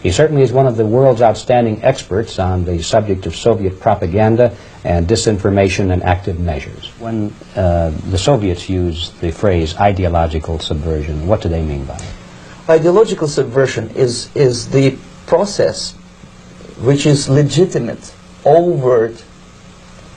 He certainly is one of the world's outstanding experts on the subject of Soviet propaganda and disinformation and active measures. When the Soviets use the phrase ideological subversion, what do they mean by it? Ideological subversion is the process which is legitimate, overt,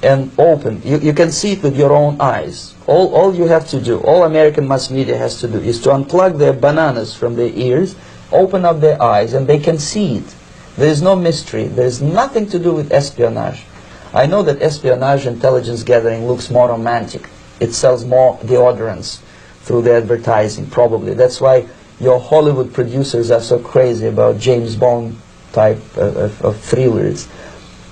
and open. You can see it with your own eyes. All you have to do, all American mass media has to do, is to unplug their bananas from their ears, open up their eyes, and they can see it. There is no mystery. There is nothing to do with espionage. I know that espionage intelligence gathering looks more romantic. It sells more deodorants through the advertising, probably. That's why your Hollywood producers are so crazy about James Bond type of thrillers.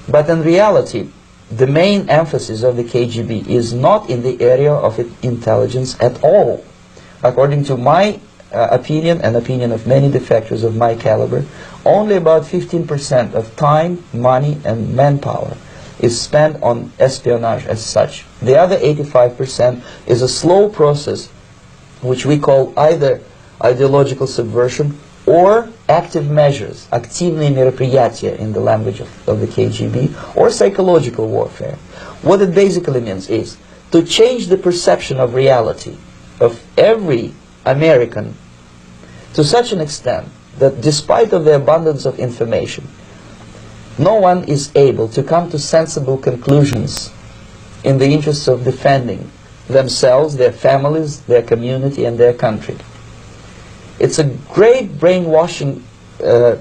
But in reality, the main emphasis of the KGB is not in the area of intelligence at all. According to my opinion and opinion of many defectors of my caliber, only about 15% of time, money, and manpower is spent on espionage as such. The other 85% is a slow process which we call either ideological subversion or active measures, активные мероприятия in the language of the KGB, or psychological warfare. What it basically means is to change the perception of reality of every American to such an extent that despite of the abundance of information, no one is able to come to sensible conclusions in the interests of defending themselves, their families, their community, and their country. It's a great brainwashing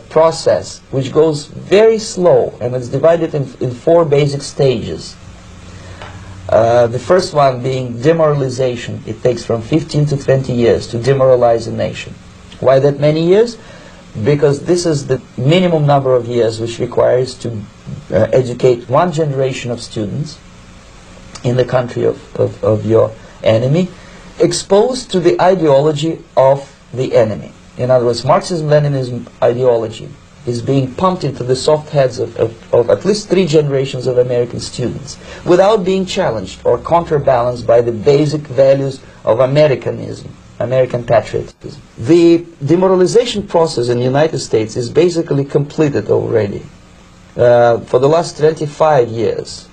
process which goes very slow, and it's divided in 4 basic stages. The first one being demoralization. It takes from 15 to 20 years to demoralize a nation. Why that many years? Because this is the minimum number of years which requires to educate one generation of students in the country of your enemy, exposed to the ideology of the enemy. In other words, Marxism-Leninism ideology is being pumped into the soft heads of at least 3 generations of American students without being challenged or counterbalanced by the basic values of Americanism, American patriotism. The demoralization process in the United States is basically completed already. For the last 25 years.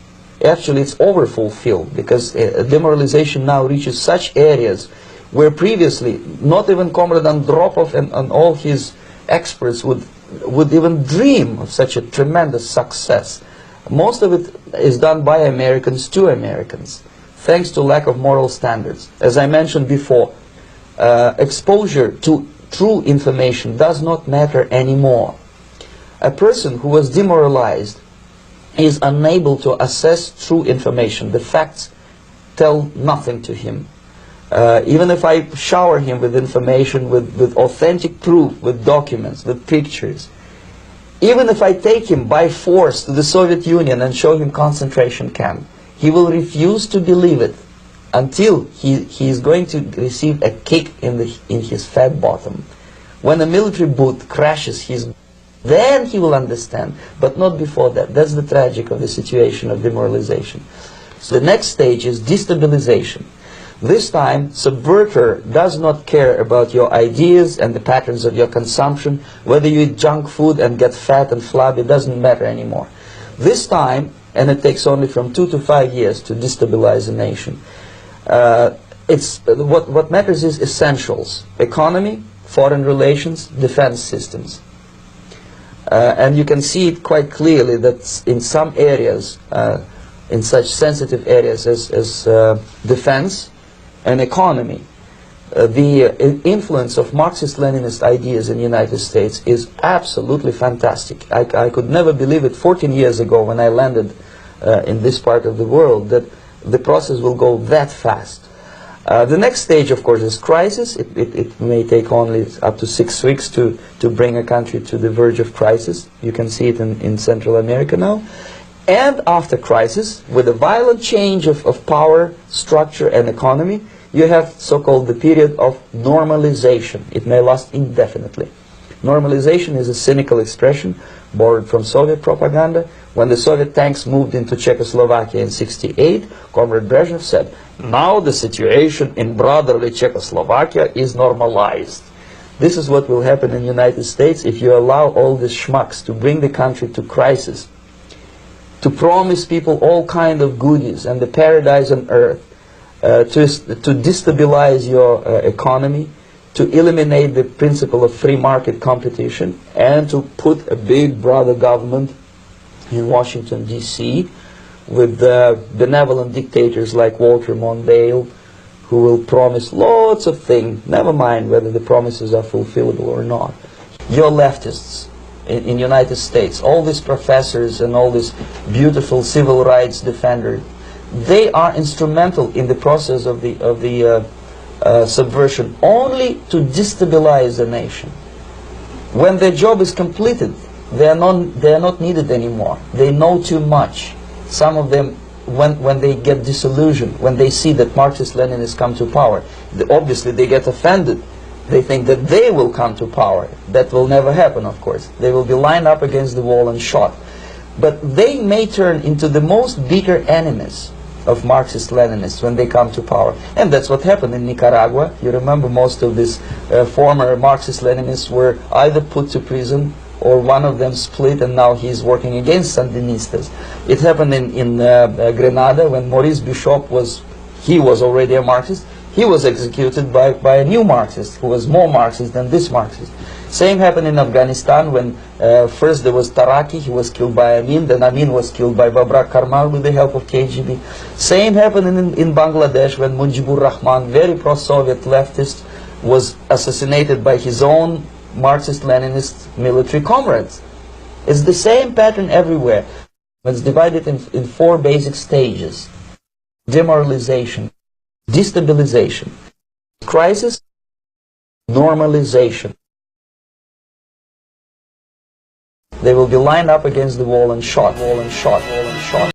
Actually, it's overfulfilled, because demoralization now reaches such areas where previously not even Comrade Andropov and all his experts would even dream of such a tremendous success. Most of it is done by Americans to Americans, thanks to lack of moral standards. As I mentioned before, exposure to true information does not matter anymore. A person who was demoralized is unable to assess true information. The facts tell nothing to him. Even if I shower him with information, with authentic proof, with documents, with pictures, even if I take him by force to the Soviet Union and show him concentration camp, he will refuse to believe it until he is going to receive a kick in his fat bottom. When a military boot crashes then he will understand, but not before that. That's the tragic of the situation of demoralization. So the next stage is destabilization. This time, subverter does not care about your ideas and the patterns of your consumption. Whether you eat junk food and get fat and flabby, doesn't matter anymore. This time, and it takes only from 2 to 5 years to destabilize a nation, what matters is essentials: economy, foreign relations, defense systems. And you can see it quite clearly that in some areas, in such sensitive areas as defense and economy, the influence of Marxist-Leninist ideas in the United States is absolutely fantastic. I could never believe it 14 years ago when I landed in this part of the world, that the process will go that fast. The next stage, of course, is crisis. It may take only up to 6 weeks to bring a country to the verge of crisis. You can see it in Central America now. And after crisis, with a violent change of power, structure, and economy, you have so-called the period of normalization. It may last indefinitely. Normalization is a cynical expression borrowed from Soviet propaganda. When the Soviet tanks moved into Czechoslovakia in '68, Comrade Brezhnev said, "Now the situation in brotherly Czechoslovakia is normalized." This is what will happen in the United States if you allow all these schmucks to bring the country to crisis, to promise people all kind of goodies and the paradise on earth, to destabilize your economy, to eliminate the principle of free market competition, and to put a big brother government in Washington, D.C., with benevolent dictators like Walter Mondale, who will promise lots of things, never mind whether the promises are fulfillable or not. Your leftists in the United States, all these professors and all these beautiful civil rights defenders, they are instrumental in the process of the subversion only to destabilize the nation. When their job is completed, they are not needed anymore. They know too much. Some of them, when they get disillusioned, when they see that Marxist-Leninists come to power, obviously they get offended. They think that they will come to power. That will never happen, of course. They will be lined up against the wall and shot. But they may turn into the most bitter enemies of Marxist-Leninists when they come to power. And that's what happened in Nicaragua. You remember most of these former Marxist-Leninists were either put to prison or one of them split, and now he's working against Sandinistas. It happened in Grenada when Maurice Bishop was already a Marxist. He was executed by a new Marxist who was more Marxist than this Marxist. Same happened in Afghanistan when first there was Taraki, he was killed by Amin, then Amin was killed by Babrak Karmal with the help of KGB. Same happened in Bangladesh when Mujibur Rahman, very pro-Soviet leftist, was assassinated by his own Marxist-Leninist military comrades. It's the same pattern everywhere. It's divided in four basic stages: demoralization, destabilization, crisis, normalization. They will be lined up against the wall and shot,